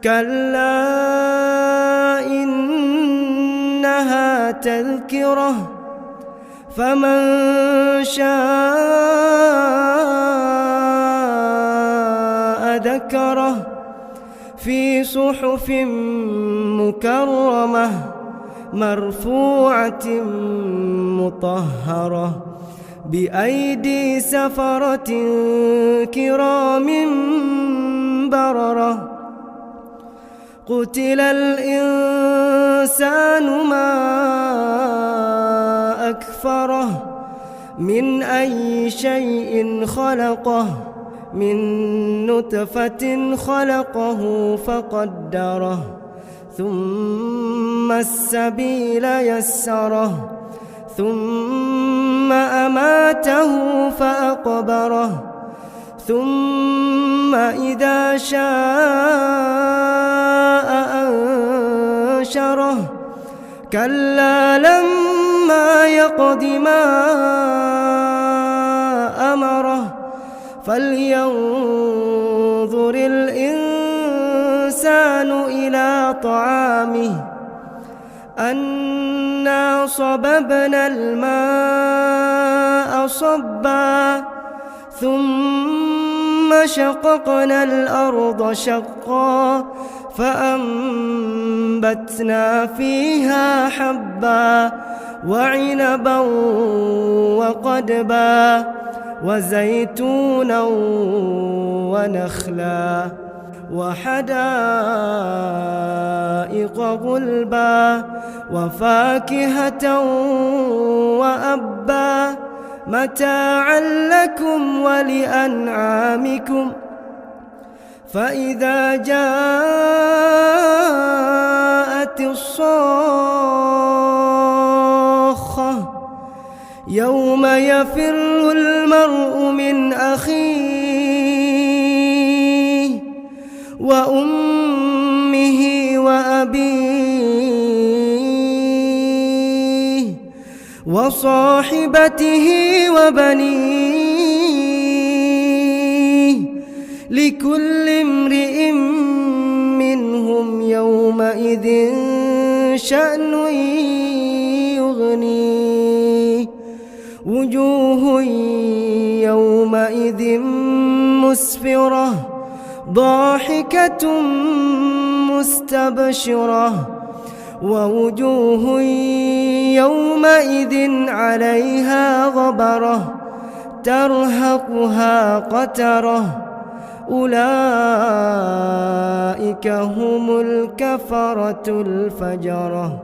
كلا إنها تذكرة فمن شاء ذكره في صحف مكرمة مرفوعة مطهرة بأيدي سفرة كرام بررة قتل الإنسان ما أكفره من أي شيء خلقه من نطفة خلقه فقدره ثم السبيل يسره ثم أماته فأقبره ثم إذا شاء أنشره كلا لما يقض ما أمره فلينظر الإنسان إلى طعامه أنا صببنا الماء صبا ثم شققنا الأرض شقا فأنبتنا فيها حبا وعنبا وقدبا وزيتونا ونخلا وحدائق غلبا وفاكهة وأبا متاعا لكم ولأنعامكم فإذا جاءت الصاخة يوم يفر المرء من أخيه وأمه وأبيه وصاحبته وبنيه لكل امرئ منهم يومئذ شأن يغنيه وجوه يومئذ مسفرة ضاحكة مستبشرة ووجوه يومئذ عليها غبرة ترهقها قترة أولئك هم الكفرة الفجرة.